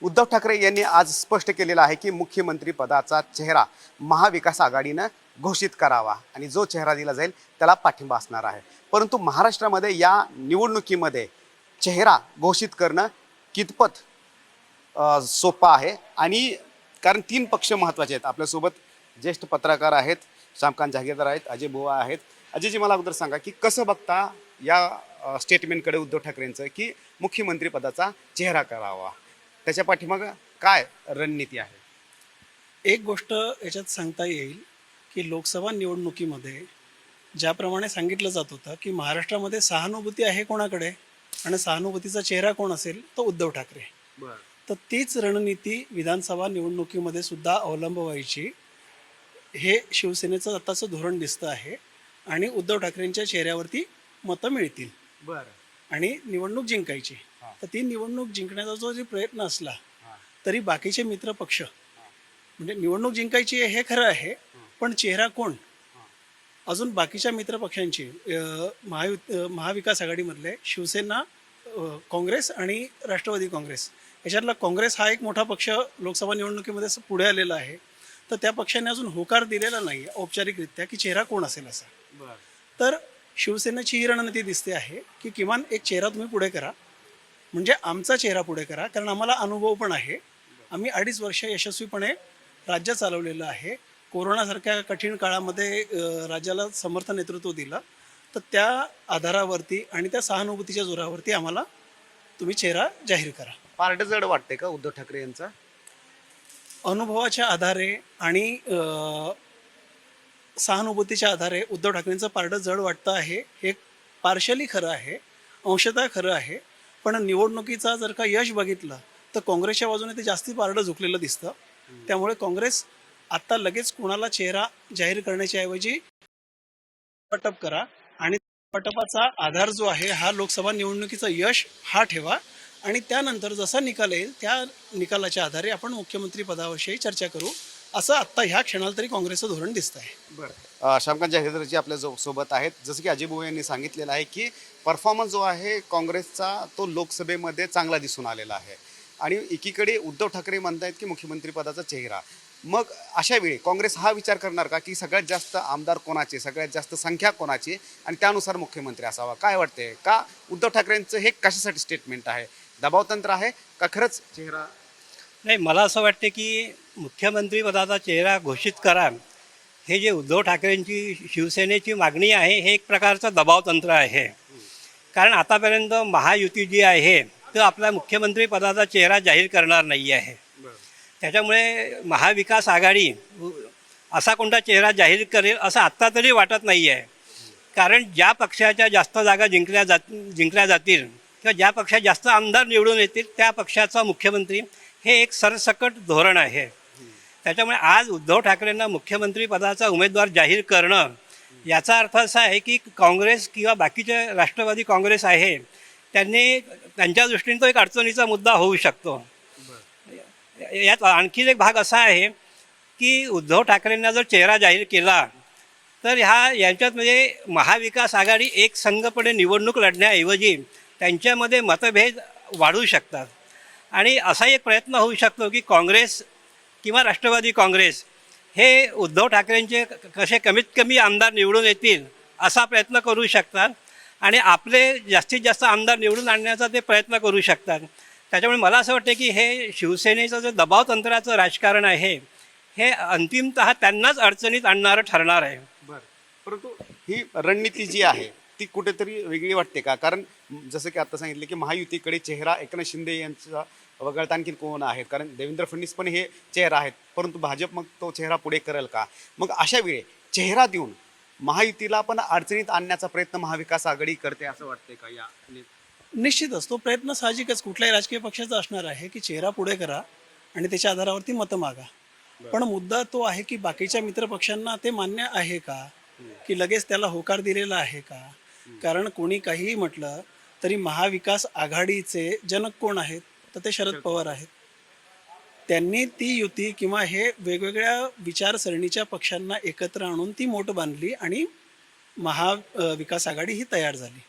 उद्धव ठाकरे यांनी आज स्पष्ट केलेलं आहे की मुख्यमंत्री पदाचा चेहरा महाविकास आघाडीनं घोषित करावा आणि जो चेहरा दिला जाईल त्याला पाठिंबा असणार आहे. परंतु महाराष्ट्रामध्ये या निवडणुकीमध्ये चेहरा घोषित करणं कितपत सोपं आहे आणि कारण तीन पक्ष महत्त्वाचे आहेत. आपल्यासोबत ज्येष्ठ पत्रकार आहेत, श्यामकांत जहागीरदार आहेत, अजय बुवा आहेत. अजयजी, मला अगोदर सांगा की कसं बघता या स्टेटमेंटकडे उद्धव ठाकरेंचं की मुख्यमंत्री पदाचा चेहरा करावा, त्याच्या पाठीमागं काय रणनीती आहे? एक गोष्ट याच्यात सांगता येईल की लोकसभा निवडणुकीमध्ये ज्याप्रमाणे सांगितलं जात होतं की महाराष्ट्रामध्ये सहानुभूती आहे कोणाकडे आणि सहानुभूतीचा चेहरा कोण असेल तो उद्धव ठाकरे. तर तीच रणनीती विधानसभा निवडणुकीमध्ये सुद्धा अवलंबवायची हे शिवसेनेचं आताचं धोरण दिसतं आहे आणि उद्धव ठाकरेंच्या चेहऱ्यावरती मतं मिळतील आणि निवडणूक जिंकायची. तर ती निवडणूक जिंकण्याचा जो जे प्रयत्न असला तरी बाकीचे मित्र पक्ष म्हणजे निवडणूक जिंकायची हे खरं आहे, पण चेहरा कोण अजून बाकीच्या मित्र पक्षांची महाविकास आघाडीमधले शिवसेना, काँग्रेस आणि राष्ट्रवादी काँग्रेस याच्यातला काँग्रेस हा एक मोठा पक्ष लोकसभा निवडणुकीमध्ये पुढे आलेला आहे. तर त्या पक्षाने अजून होकार दिलेला नाही औपचारिकरित्या की चेहरा कोण असेल असा. तर शिवसेनेची ही रणनीती दिसते आहे की किमान एक चेहरा तुम्ही पुढे करा, म्हणजे आमचा चेहरा पुढे करा, कारण आम्हाला अनुभव पण आहे. आम्ही 2.5 वर्ष यशस्वीपणे राज्य चालवलेलं आहे. कोरोनासारख्या कठीण काळामध्ये राज्याला समर्थ नेतृत्व दिलं. तर त्या आधारावरती आणि त्या सहानुभूतीच्या जोरावरती आम्हाला तुम्ही चेहरा जाहीर करा. पारडं जड वाटते का उद्धव ठाकरे यांचा? अनुभवाच्या आधारे आणि सहानुभूतीच्या आधारे उद्धव ठाकरेंचं पारडं जड वाटतं आहे हे पार्शली खरं आहे, अंशतः खरं आहे. पण निवडणुकीचा जर का यश बघितलं तर काँग्रेसच्या बाजूने ते जास्ती पारडं झुकलेलं दिसतं. त्यामुळे काँग्रेस आत्ता लगेच कोणाला चेहरा जाहीर करण्याच्या ऐवजी पटप करा आणि पटपाचा आधार जो आहे हा लोकसभा निवडणुकीचं यश हा ठेवा आणि त्यानंतर जसा निकाल येईल त्या निकालाच्या आधारे आपण मुख्यमंत्री पदाविषयी चर्चा करू, असं आत्ता ह्या क्षणाला तरी काँग्रेसचं धोरण दिसतं आहे. बरं, श्यामकांत जहागीरदारजी आपल्या सोबत आहेत. जसं की अजय बुवा यांनी सांगितलेलं आहे की परफॉर्मन्स जो आहे काँग्रेसचा तो लोकसभेमध्ये चांगला दिसून आलेला आहे आणि एकीकडे उद्धव ठाकरे म्हणतायत की मुख्यमंत्री पदाचा चेहरा. मग अशा वेळी काँग्रेस हा विचार करणार का की सगळ्यात जास्त आमदार कोणाचे, सगळ्यात जास्त संख्या कोणाची आणि त्यानुसार मुख्यमंत्री असावा? काय वाटते का उद्धव ठाकरेंचं हे कशासाठी स्टेटमेंट आहे? दबावतंत्र आहे का खरंच चेहरा? नाही, मला असं वाटते की मुख्यमंत्री पदाचा चेहरा घोषित करा हे जे उद्धव ठाकरेंची शिवसेनेची मागणी आहे हे एक प्रकारचं दबावतंत्र आहे. कारण आतापर्यंत महायुती जी आहे तो आपल्या मुख्यमंत्री पदाचा चेहरा जाहीर करणार नाही आहे. त्याच्यामुळे महाविकास आघाडी असा कोणता चेहरा जाहीर करेल असं आत्ता तरी वाटत नाही आहे. कारण ज्या पक्षाच्या जास्त जागा जिंकल्या जातील किंवा ज्या पक्षात जास्त आमदार निवडून येतील त्या पक्षाचा मुख्यमंत्री हे एक सरसकट धोरण आहे. त्याच्यामुळे आज उद्धव ठाकरेंना मुख्यमंत्री पदाचा उमेदवार जाहीर करणं याचा अर्थ असा आहे की काँग्रेस किंवा बाकीचे राष्ट्रवादी काँग्रेस आहे त्यांनी त्यांच्या दृष्टीने तो एक अडचणीचा मुद्दा होऊ शकतो. यात आणखी एक भाग असा आहे की उद्धव ठाकरेंना जर चेहरा जाहीर केला तर यांच्यात म्हणजे महाविकास आघाडी एक संघपणे निवडणूक लढण्याऐवजी त्यांच्यामध्ये मतभेद वाढू शकतात आणि असा एक प्रयत्न होऊ शकतो की काँग्रेस किंवा राष्ट्रवादी काँग्रेस हे उद्धव ठाकरेंचे कसे कमीत कमी आमदार निवडून येतील असा प्रयत्न करू शकतात आणि आपले जास्तीत जास्त आमदार निवडून आणण्याचा ते प्रयत्न करू शकतात. त्याच्यामुळे मला असं वाटतं की हे शिवसेनेचं जे दबावतंत्राचं राजकारण आहे हे अंतिमतः त्यांनाच अडचणीत आणणारं ठरणार आहे. परंतु ही रणनीती जी आहे ती कुठेतरी वेगळी वाटते का? कारण जसं की आता सांगितलं की महायुतीकडे चेहरा एकनाथ शिंदे यांचा वगळता आणखी कोण आहेत? कारण देवेंद्र फडणवीस पण हे चेहरा आहेत, परंतु भाजप मग तो चेहरा पुढे करेल का? मग अशा वेळी चेहरा देऊन महायुतीला पण अडचणीत आणण्याचा प्रयत्न महाविकास आघाडी करते असं वाटते का? या निश्चितच तो प्रयत्न साहजिकच कुठल्याही राजकीय पक्षाचा असणार आहे की चेहरा पुढे करा आणि त्याच्या आधारावरती मतं मागा. पण मुद्दा तो आहे की बाकीच्या मित्र पक्षांना ते मान्य आहे का, की लगेच त्याला होकार दिलेला आहे का? कारण कोणी काहीही म्हटलं तरी महाविकास आघाडीचे जनक कोण आहेत तर ते शरद पवार आहेत. त्यांनी ती युती किंवा हे वेगवेगळ्या विचारसरणीच्या पक्षांना एकत्र आणून ती मोठ बांधली आणि महाविकास आघाडी ही तयार झाली.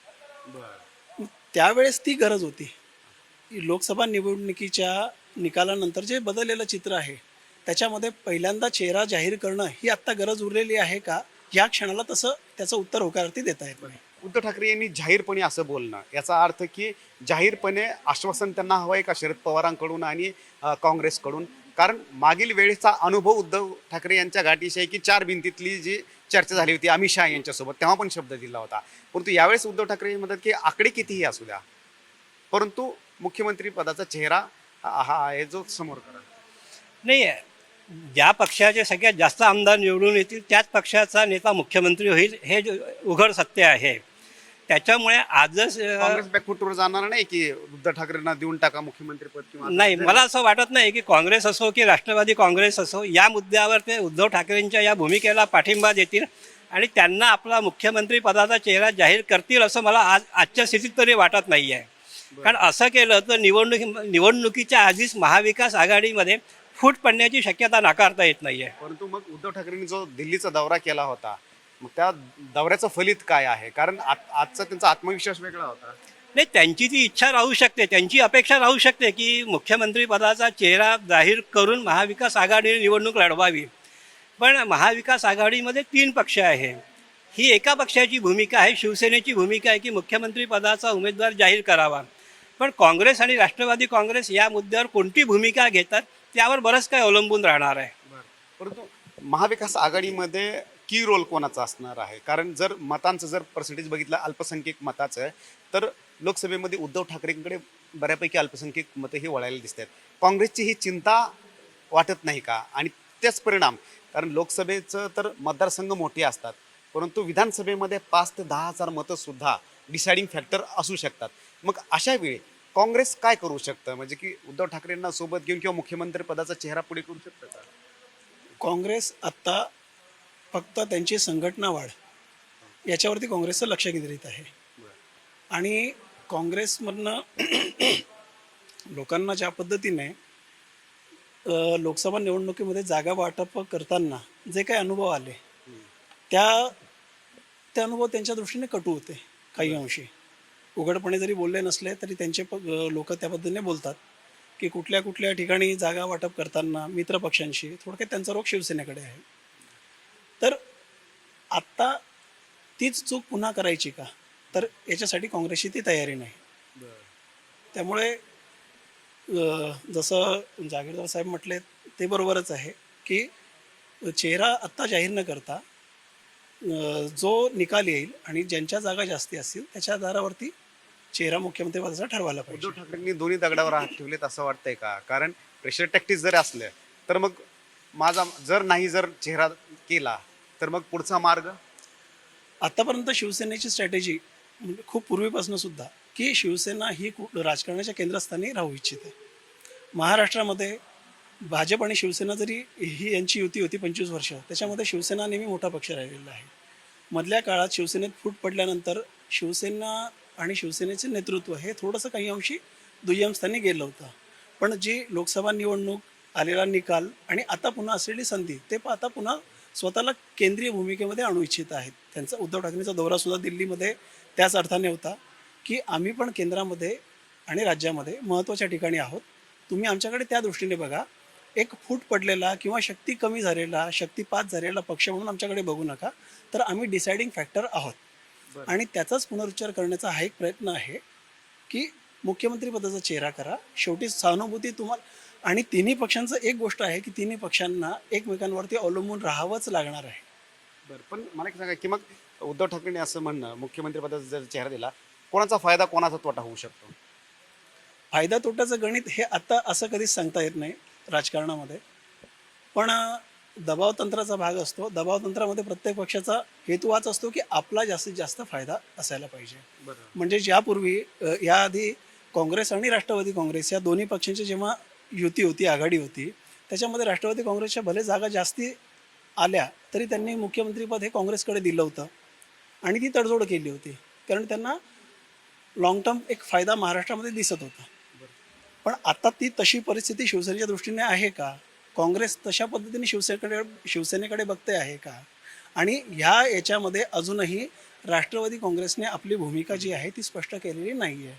त्यावेळेस ती गरज होती. लोकसभा निवडणुकीच्या निकालानंतर जे बदललेलं चित्र आहे त्याच्यामध्ये पहिल्यांदा चेहरा जाहीर करणं ही आत्ता गरज उरलेली आहे का, या क्षणाला तसं त्याचं उत्तर होकारार्थी देता येत नाही. उद्धव ठाकरे यांनी जाहीरपणे असं बोलणं, याचा अर्थ की जाहीरपणे आश्वासन त्यांना हवं आहे का शरद पवारांकडून आणि काँग्रेसकडून? कारण मागील वेळेचा अनुभव उद्धव ठाकरे यांच्या गाठीशी आहे की 4 भिंतीतली जी चर्चा झाली होती अमित शहा यांच्यासोबत, तेव्हा पण शब्द दिला होता. परंतु यावेळेस उद्धव ठाकरे म्हणतात की आकडे कितीही असू द्या, परंतु मुख्यमंत्री पदाचा चेहरा हा आहे जो समोर करा. नाही, ज्या पक्षाचे सगळ्यात जास्त आमदार निवडून येतील त्याच पक्षाचा नेता मुख्यमंत्री होईल हे उघड सत्य आहे. त्याच्यामुळे आजच काँग्रेस बॅकफुटवर जाणार नाही की उद्धव ठाकरेंना देऊन टाका मुख्यमंत्रीपद किंवा नाही, मला असं वाटत नाही की काँग्रेस असो की राष्ट्रवादी काँग्रेस असो, या मुद्द्यावर ते उद्धव ठाकरेंच्या या भूमिकेला पाठिंबा देतील आणि त्यांना आपला मुख्यमंत्री पदाचा चेहरा जाहीर करतील असं मला आजच्या स्थितीत तरी वाटत नाही आहे. कारण असं केलं तर निवडणुकीच्या आधीच महाविकास आघाडीमध्ये फूट पडण्याची शक्यता नाकारता येत नाही आहे. परंतु मग उद्धव ठाकरेंनी जो दिल्लीचा दौरा केला होता, मग त्या दौऱ्याचं फलित काय आहे? कारण आजचा त्यांचा आत्मविश्वास वेगळा होता. नाही, त्यांची ती इच्छा राहू शकते, त्यांची अपेक्षा राहू शकते की मुख्यमंत्री पदाचा चेहरा जाहीर करून महाविकास आघाडीने निवडणूक लढवावी. पण महाविकास आघाडीमध्ये 3 पक्ष आहे. ही एका पक्षाची भूमिका आहे, शिवसेनेची भूमिका आहे की मुख्यमंत्री पदाचा उमेदवार जाहीर करावा. पण काँग्रेस आणि राष्ट्रवादी काँग्रेस या मुद्द्यावर कोणती भूमिका घेतात त्यावर बरंच काही अवलंबून राहणार आहे. परंतु महाविकास आघाडीमध्ये की रोल कोणाचा असणार आहे? कारण जर मतांचं जर पर्सेंटेज बघितलं अल्पसंख्यक मताचं, तर लोकसभेमध्ये उद्धव ठाकरेंकडे बऱ्यापैकी अल्पसंख्यक मतं ही वळायला दिसतात. काँग्रेसची ही चिंता वाटत नाही का? आणि तेच परिणाम, कारण लोकसभेचं तर मतदारसंघ मोठे असतात, परंतु विधानसभेमध्ये 5 ते 10 हजार मतं सुद्धा डिसाइडिंग फॅक्टर असू शकतात. मग अशा वेळी काँग्रेस काय करू शकतं? म्हणजे की उद्धव ठाकरेंना सोबत घेऊन किंवा मुख्यमंत्री पदाचा चेहरा पुढे करू शकतं का? काँग्रेस आत्ता फक्त त्यांची संघटना वाढ याच्यावरती काँग्रेसचं लक्ष केंद्रित आहे. आणि काँग्रेसमधनं लोकांना ज्या पद्धतीने लोकसभा निवडणुकीमध्ये जागा वाटप करताना जे काही अनुभव आले ते अनुभव त्यांच्या दृष्टीने कटू होते. काही अंशी उघडपणे जरी बोलले नसले तरी त्यांचे लोक त्या पद्धतीने बोलतात की कुठल्या कुठल्या ठिकाणी जागा वाटप करताना मित्रपक्षांशी थोडक्यात त्यांचा रोख शिवसेनेकडे आहे. तर आत्ता तीच चूक पुन्हा करायची का? तर याच्यासाठी काँग्रेसची ती तयारी नाही. त्यामुळे जसं जागीरदार साहेब म्हटले ते बरोबरच आहे की चेहरा आत्ता जाहीर न करता जो निकाल येईल आणि ज्यांच्या जागा जास्ती असतील त्याच्या आधारावरती चेहरा मुख्यमंत्री पदाचा ठरवायला पाहिजे. उद्धव ठाकरेंनी दोन्ही दगडावर हात ठेवलेत असं वाटतंय का? कारण प्रेशर टॅक्टिस जर असलं तर मग माझा जर चेहरा केला तर मग पुढचा मार्ग? आत्तापर्यंत शिवसेनेची स्ट्रॅटेजी म्हणजे खूप पूर्वीपासून सुद्धा की शिवसेना ही राजकारणाच्या केंद्रस्थानी राहू इच्छिते. महाराष्ट्रामध्ये भाजप आणि शिवसेना जरी ही यांची युती होती 25 वर्ष, त्याच्यामध्ये शिवसेना नेहमी मोठा पक्ष राहिलेला आहे. मधल्या काळात शिवसेनेत फूट पडल्यानंतर शिवसेना आणि शिवसेनेचे नेतृत्व हे थोडंसं काही अंशी दुय्यम स्थानी गेलं होतं. पण जी लोकसभा निवडणूक, आलेला निकाल आणि आता पुन्हा असलेली संधी, ते आता पुन्हा स्वतःला केंद्रीय भूमिकेमध्ये आणू इच्छित आहेत. त्यांचा उद्धव ठाकरेंचा दौरासुद्धा दिल्लीमध्ये त्याच अर्थाने होता की आम्ही पण केंद्रामध्ये आणि राज्यामध्ये महत्त्वाच्या ठिकाणी आहोत, तुम्ही आमच्याकडे त्या दृष्टीने बघा. एक फूट पडलेला किंवा शक्ती कमी झालेला, शक्तिपात झालेला पक्ष म्हणून आमच्याकडे बघू नका, तर आम्ही डिसाइडिंग फॅक्टर आहोत. आणि त्याचाच पुनरुच्चार करण्याचा हा एक प्रयत्न आहे की मुख्यमंत्री पदाचा चेहरा करा. शेवटी सहानुभूती तुम्हाला, आणि तिन्ही पक्षांचं एक गोष्ट आहे की तिन्ही पक्षांना एकमेकांवरती अवलंबून राहावंच लागणार आहे. बरं, पण मला एक सांगा की मग उद्धव ठाकरेंनी असं म्हणणं, मुख्यमंत्री पदाचा जर चेहरा दिला, कोणाचा फायदा कोणाचा तोटा होऊ शकतो? फायदा तोट्याचं गणित हे आता असं कधीच सांगता येत नाही राजकारणामध्ये. पण दबाव तंत्राचा भाग असतो. दबाव तंत्रामध्ये प्रत्येक पक्षाचा हेतू हाच असतो की आपला जास्तीत जास्त फायदा असायला पाहिजे. म्हणजे ज्यापूर्वी याआधी काँग्रेस आणि राष्ट्रवादी काँग्रेस या दोन्ही पक्षांची जेव्हा युती होती, आघाडी होती, त्याच्यामध्ये राष्ट्रवादी काँग्रेसच्या भले जागा जास्ती आल्या तरी त्यांनी मुख्यमंत्रीपद हे काँग्रेसकडे दिलं होतं आणि ती तडजोड केली होती, कारण त्यांना लॉंग टर्म एक फायदा महाराष्ट्रामध्ये दिसत होता. पण आता ती तशी परिस्थिती शिवसेनेच्या दृष्टीने आहे का? काँग्रेस तशा पद्धतीने शिवसेनेकडे बघते आहे का? आणि याच्यामध्ये अजूनही राष्ट्रवादी काँग्रेसने आपली भूमिका जी आहे ती स्पष्ट केलेली नाही आहे.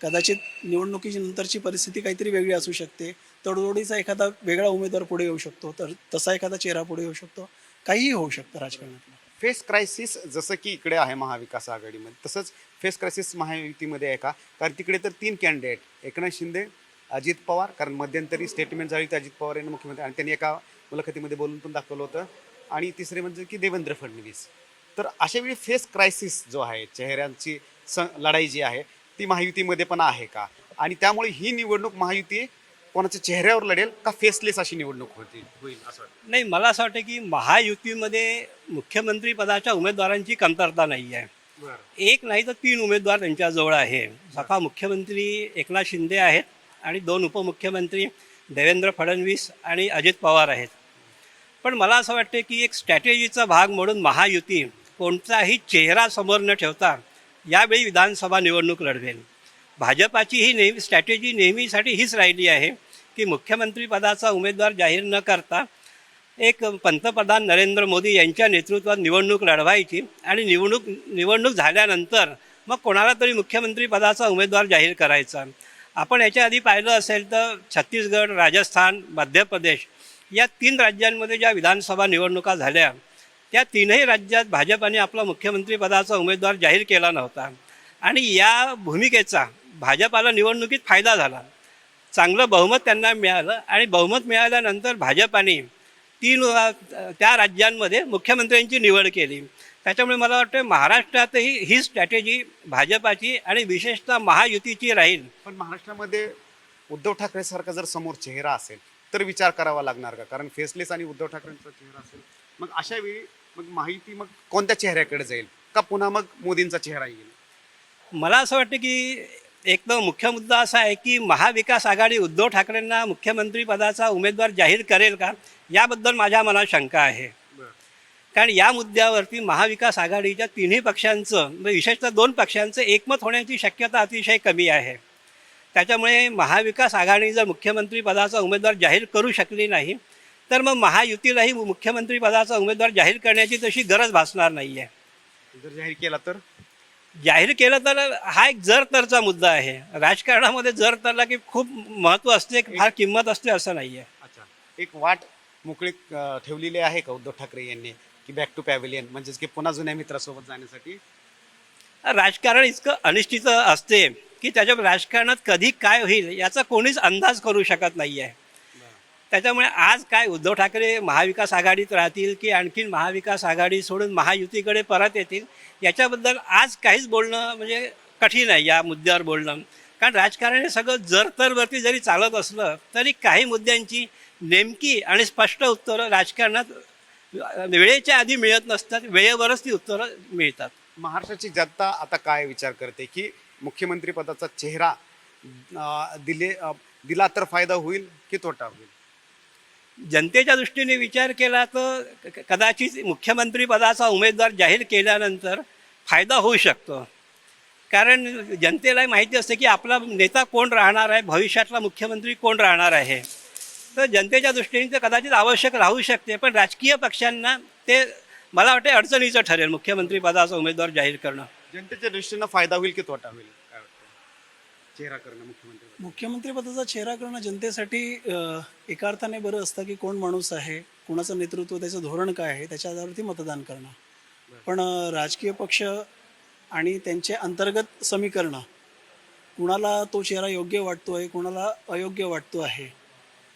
कदाचित निवडणुकीची नंतरची परिस्थिती काहीतरी वेगळी असू शकते, तडजोडीचा एखादा वेगळा उमेदवार पुढे येऊ शकतो, तर तसा एखादा चेहरा पुढे येऊ शकतो, काहीही होऊ शकतं राजकारणातलं. फेस क्रायसिस जसं की इकडे आहे महाविकास आघाडीमध्ये, तसंच फेस क्रायसिस महायुतीमध्ये आहे का? कारण तिकडे तर 3 कॅन्डिडेट, एकनाथ शिंदे, अजित पवार, कारण मध्यंतरी स्टेटमेंट झाली होती अजित पवार यांनी मुख्यमंत्री, आणि त्यांनी एका मुलाखतीमध्ये बोलून पण दाखवलं होतं, आणि तिसरे म्हणजे की देवेंद्र फडणवीस. तर अशा वेळी फेस क्रायसिस जो आहे, चेहऱ्यांची लढाई जी आहे ती महायुतीमध्ये पण आहे का? आणि त्यामुळे ही निवडणूक महायुती कोणाच्या चेहऱ्यावर लढेल का फेसलेस अशी निवडणूक होईल असं वाटतं? नाही, मला असं वाटतं की महायुतीमध्ये मुख्यमंत्री पदाच्या उमेदवारांची कमतरता नाही आहे. एक नाही तर 3 उमेदवार त्यांच्याजवळ आहे. स्वतः मुख्यमंत्री एकनाथ शिंदे आहेत आणि 2 उपमुख्यमंत्री देवेंद्र फडणवीस आणि अजित पवार आहेत. पण मला असं वाटतं की एक स्ट्रॅटेजीचा भाग म्हणून महायुती कोणताही चेहरा समोर न ठेवता यावेळी विधानसभा निवडणूक लढवेल. भाजपाची ही स्ट्रॅटेजी नेहमीसाठी हीच राहिली आहे की मुख्यमंत्री पदाचा उमेदवार जाहीर न करता एक पंतप्रधान नरेंद्र मोदी यांच्या नेतृत्वात निवडणूक लढवायची आणि निवडणूक झाल्यानंतर मग कोणाला तरी मुख्यमंत्री पदाचा उमेदवार जाहीर करायचा. आपण याच्या आधी पाहिलं असेल तर छत्तीसगड, राजस्थान, मध्य प्रदेश या 3 राज्यांमध्ये ज्या विधानसभा निवडणुका झाल्या त्या 3ही राज्यात भाजपाने आपला मुख्यमंत्री पदाचा उमेदवार जाहीर केला नव्हता, आणि या भूमिकेचा भाजपाला निवडणुकीत फायदा झाला. चांगलं बहुमत त्यांना मिळालं आणि बहुमत मिळाल्यानंतर भाजपाने 3 त्या राज्यांमध्ये मुख्यमंत्र्यांची निवड केली. त्याच्यामुळे मला वाटतं महाराष्ट्रातही ही स्ट्रॅटेजी भाजपाची आणि विशेषतः महायुतीची राहील. पण महाराष्ट्रामध्ये उद्धव ठाकरेसारखा जर समोर चेहरा असेल तर विचार करावा लागणार का? कारण फेसलेस आणि उद्धव ठाकरेंचा चेहरा असेल, मग अशा वेळी मग महायुती मग कोणत्या चेहऱ्याकडे जाईल? का पुन्हा मग मोदींचा चेहरा येईल? मला असं वाटतं की एक तर मुख्य मुद्दा असा आहे की महाविकास आघाडी उद्धव ठाकरेंना मुख्यमंत्री पदाचा उमेदवार जाहीर करेल का, याबद्दल माझ्या मनात शंका आहे. कारण या मुद्द्यावरती महाविकास आघाडीच्या 3ही पक्षांचं, विशेषतः 2 पक्षांचं एकमत होण्याची शक्यता अतिशय कमी आहे. त्याच्यामुळे महाविकास आघाडी जर मुख्यमंत्री पदाचा उमेदवार जाहीर करू शकली नाही तर मग महायुतीलाही मुख्यमंत्री पदाचा उमेदवार जाहीर करण्याची तशी गरज भासणार नाही आहे. जर जाहीर केला तर जाहीर केलं तर हा एक जर तरचा मुद्दा आहे. राजकारणामध्ये जर तरला की खूप महत्त्व असते, फार किंमत असते असं नाही आहे. अच्छा, एक वाट मोकळी ठेवलेली आहे का उद्धव ठाकरे यांनी की बॅक टू पॅव्हिलियन, म्हणजेच की पुन्हा जुन्या मित्रासोबत जाण्यासाठी? राजकारण इतकं अनिश्चित असते की त्याच्या राजकारणात कधी काय होईल याचा कोणीच अंदाज करू शकत नाही आहे. त्याच्यामुळे आज काय उद्धव ठाकरे महाविकास आघाडीत राहतील की आणखीन महाविकास आघाडी सोडून महायुतीकडे परत येतील याच्याबद्दल आज काहीच बोलणं म्हणजे कठीण आहे या मुद्द्यावर बोलणं. कारण राजकारण हे सगळं जर तरवरती जरी चालत असलं तरी काही मुद्द्यांची नेमकी आणि स्पष्ट उत्तरं राजकारणात वेळेच्या आधी मिळत नसतात, वेळेवरच ती उत्तरं मिळतात. महाराष्ट्राची जनता आता काय विचार करते की मुख्यमंत्री पदाचा चेहरा दिला तर फायदा होईल की तोटा होईल? जनतेच्या दृष्टीने विचार केला तर कदाचित मुख्यमंत्री पदाचा उमेदवार जाहीर केल्यानंतर फायदा होऊ शकतो. कारण जनतेला माहिती असते की आपला नेता कोण राहणार आहे, भविष्यातला मुख्यमंत्री कोण राहणार आहे. तर जनतेच्या दृष्टीने ते कदाचित आवश्यक राहू शकते, पण राजकीय पक्षांना ते मला वाटते अडचणीचं ठरेल मुख्यमंत्री पदाचा उमेदवार जाहीर करणं. जनतेच्या दृष्टीनं फायदा होईल की तोटा होईल काय वाटतं चेहरा करणं मुख्यमंत्री पदाचा चेहरा करणं जनतेसाठी एका अर्थाने बरं असतं की कोण माणूस आहे, कोणाचं नेतृत्व, त्याचं धोरण काय आहे, त्याच्या आधारावरती मतदान करणं. पण राजकीय पक्ष आणि त्यांचे अंतर्गत समीकरणं, कुणाला तो चेहरा योग्य वाटतो आहे, कुणाला अयोग्य वाटतो आहे,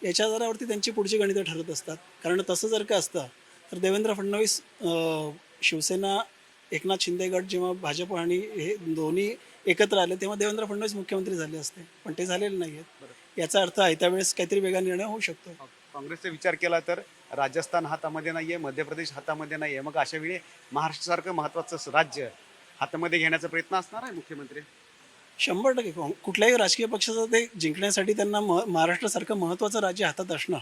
याच्या आधारावरती त्यांची पुढची गणितं ठरत असतात. कारण तसं जर का असतं तर देवेंद्र फडणवीस, शिवसेना, एकनाथ शिंदे गट जेव्हा भाजप आणि हे दोन्ही एकत्र आले तेव्हा देवेंद्र फडणवीस मुख्यमंत्री झाले असते, पण ते झालेले नाही आहेत. याचा अर्थ आहे त्यावेळेस काहीतरी वेगळा निर्णय होऊ शकतो. काँग्रेसचा विचार केला तर राजस्थान हातामध्ये नाही आहे, मध्य प्रदेश हातामध्ये नाही आहे, मग अशा वेळी महाराष्ट्रासारखं महत्त्वाचं राज्य हातामध्ये घेण्याचा प्रयत्न असणार आहे मुख्यमंत्री? 100% कुठल्याही राजकीय पक्षाचं ते जिंकण्यासाठी त्यांना महाराष्ट्रासारखं महत्त्वाचं राज्य हातात असणं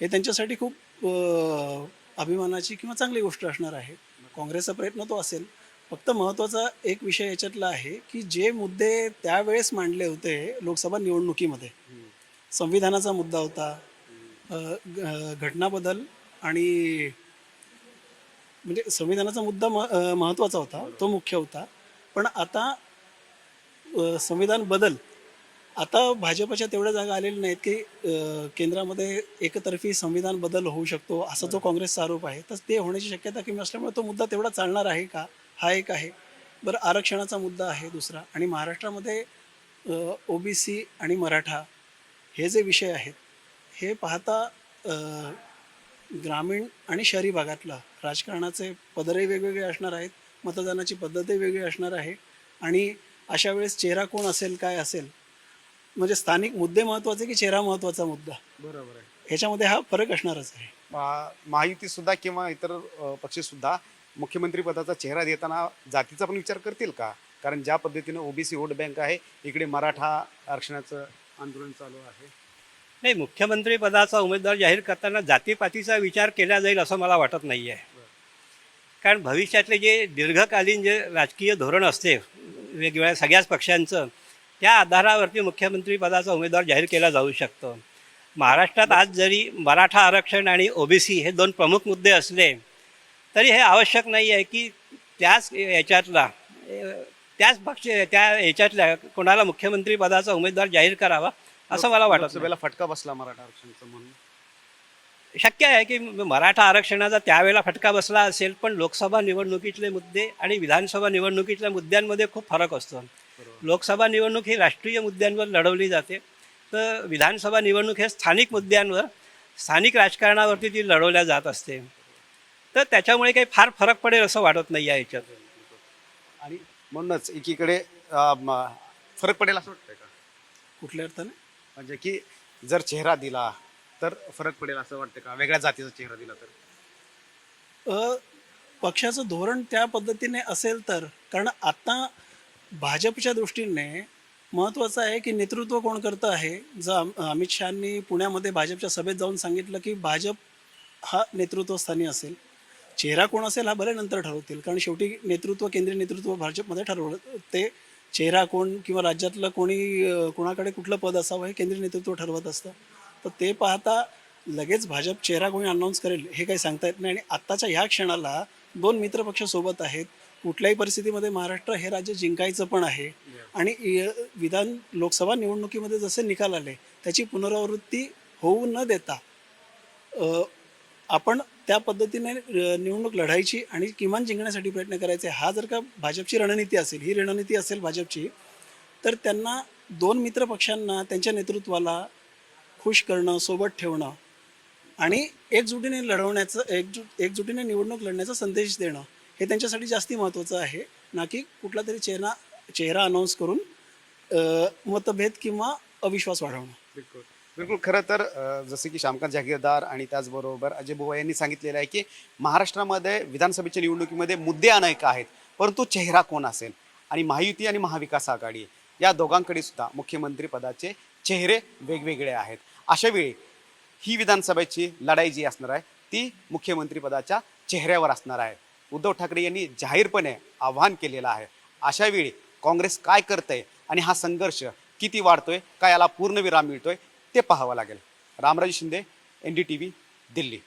हे त्यांच्यासाठी खूप अभिमानाची किंवा चांगली गोष्ट असणार आहे. काँग्रेसचा प्रयत्न तो असेल. फक्त महत्त्वाचा एक विषय याच्यातला आहे की जे मुद्दे त्यावेळेस मांडले होते लोकसभा निवडणुकीमध्ये, संविधानाचा मुद्दा होता, घटना बदल, आणि म्हणजे संविधानाचा मुद्दा महत्त्वाचा होता, तो मुख्य होता. पण आता संविधान बदल आता भाजपच्या तेवढ्या जागा आलेल्या नाहीत की केंद्रामध्ये एकतर्फी संविधान बदल होऊ शकतो असा जो काँग्रेसचा आरोप आहे, तर ते होण्याची शक्यता कमी असल्यामुळे तो मुद्दा तेवढा चालणार आहे का, हा एक आहे. बरं, आरक्षणाचा मुद्दा आहे दुसरा. आणि महाराष्ट्रामध्ये ओबीसी आणि मराठा हे जे विषय आहेत हे पाहता ग्रामीण आणि शहरी भागातला राजकारणाचे पदरही वेगवेगळे असणार आहेत, मतदानाची पद्धतही वेगळी असणार आहे. आणि अशा वेळेस चेहरा कोण असेल, काय असेल, म्हणजे स्थानिक मुद्दे महत्त्वाचे की चेहरा महत्त्वाचा मुद्दा, बरोबर आहे. ह्याच्यामध्ये हा फरक असणारच आहे. महायुती सुद्धा किंवा इतर पक्ष सुद्धा मुख्यमंत्री पदाचा चेहरा देताना जातीचा पण विचार करतील का? कारण ज्या पद्धतीनं ओबीसी वोट बँक आहे, इकडे मराठा आरक्षणाचं आंदोलन चालू आहे. नाही, मुख्यमंत्री पदाचा उमेदवार जाहीर करताना जातीपातीचा विचार केला जाईल असं मला वाटत नाही आहे. कारण भविष्यातले जे दीर्घकालीन जे राजकीय धोरण असते वेगवेगळ्या सगळ्याच पक्षांचं, त्या आधारावरती मुख्यमंत्री पदाचा उमेदवार जाहीर केला जाऊ शकतो. महाराष्ट्रात आज जरी मराठा आरक्षण आणि ओबीसी हे दोन प्रमुख मुद्दे असले तरी हे आवश्यक नाही आहे की त्याच याच्यातला त्याच पक्ष त्या याच्यातल्या कोणाला मुख्यमंत्री पदाचा उमेदवार जाहीर करावा असं मला वाटत नाही. लोकसभेला फटका बसला मराठा आरक्षणाचा म्हणून शक्य आहे की मराठा आरक्षणाचा त्यावेळेला फटका बसला असेल, पण लोकसभा निवडणुकीतले मुद्दे आणि विधानसभा निवडणुकीतल्या मुद्द्यांमध्ये खूप फरक असतो. लोकसभा निवडणूक ही राष्ट्रीय मुद्द्यांवर लढवली जाते, तर विधानसभा निवडणूक हे स्थानिक मुद्द्यांवर, स्थानिक राजकारणावरती ती लढवल्या जात असते. तर त्याच्यामुळे काही फार फरक पडेल असं वाटत नाही आहे याच्यात. आणि म्हणूनच एकीकडे फरक पडेल असं वाटतंय का? कुठल्या अर्थाने? म्हणजे की जर चेहरा दिला तर फरक पडेल असं वाटतं का? वेगळ्या जातीचा चेहरा दिला तर पक्षाचं धोरण त्या पद्धतीने असेल तर. कारण आता भाजपच्या दृष्टीने महत्त्वाचं आहे की नेतृत्व कोण करतं आहे. जर अमित शहानी पुण्यामध्ये भाजपच्या सभेत जाऊन सांगितलं की भाजप हा नेतृत्वस्थानी असेल, चेहरा कोण असेल हा भले नंतर ठरवतील, कारण शेवटी नेतृत्व, केंद्रीय नेतृत्व भाजपमध्ये ठरवलं. ते चेहरा कोण किंवा राज्यातलं कोणाकडे कुठलं पद असावं हे केंद्रीय नेतृत्व ठरवत असतं. तर ते पाहता लगेच भाजप चेहरा कोणी अनाऊन्स करेल हे काही सांगता येत नाही. आणि आत्ताच्या ह्या क्षणाला दोन मित्रपक्ष सोबत आहेत. कुठल्याही परिस्थितीमध्ये महाराष्ट्र हे राज्य जिंकायचं पण आहे. आणि लोकसभा निवडणुकीमध्ये जसे निकाल आले त्याची पुनरावृत्ती होऊ न देता आपण त्या पद्धतीने निवडणूक लढायची आणि किमान जिंकण्यासाठी प्रयत्न करायचे. हा जर का भाजपची रणनीती असेल, ही रणनीती असेल भाजपची, तर त्यांना दोन मित्र पक्षांना, त्यांच्या नेतृत्वाला खुश करणं, सोबत ठेवणं आणि एकजुटीने एकजुटीने निवडणूक लढण्याचा संदेश देणं हे त्यांच्यासाठी जास्ती महत्त्वाचं आहे, ना की कुठला तरी चेहरा अनाऊन्स करून मतभेद किंवा अविश्वास वाढवणं. बिलकुल बिलकुल. खरं तर जसे की श्यामकांत जागीरदार आणि त्याचबरोबर अजय बुवा यांनी सांगितलेलं आहे की महाराष्ट्रामध्ये विधानसभेच्या निवडणुकीमध्ये मुद्दे अनेक आहेत, परंतु चेहरा कोण असेल. आणि महायुती आणि महाविकास आघाडी या दोघांकडे सुद्धा मुख्यमंत्री पदाचे चेहरे वेगवेगळे आहेत. अशा वेळी ही विधानसभेची लढाई जी असणार आहे ती मुख्यमंत्री पदाच्या चेहऱ्यावर असणार आहे. उद्धव ठाकरे यांनी जाहीरपणे आवाहन केलेलं आहे. अशा वेळी काँग्रेस काय करतंय आणि हा संघर्ष किती वाढतोय, काय याला पूर्णविराम मिळतोय ते पाहावं लागेल. रामराज शिंदे, NDTV, दिल्ली.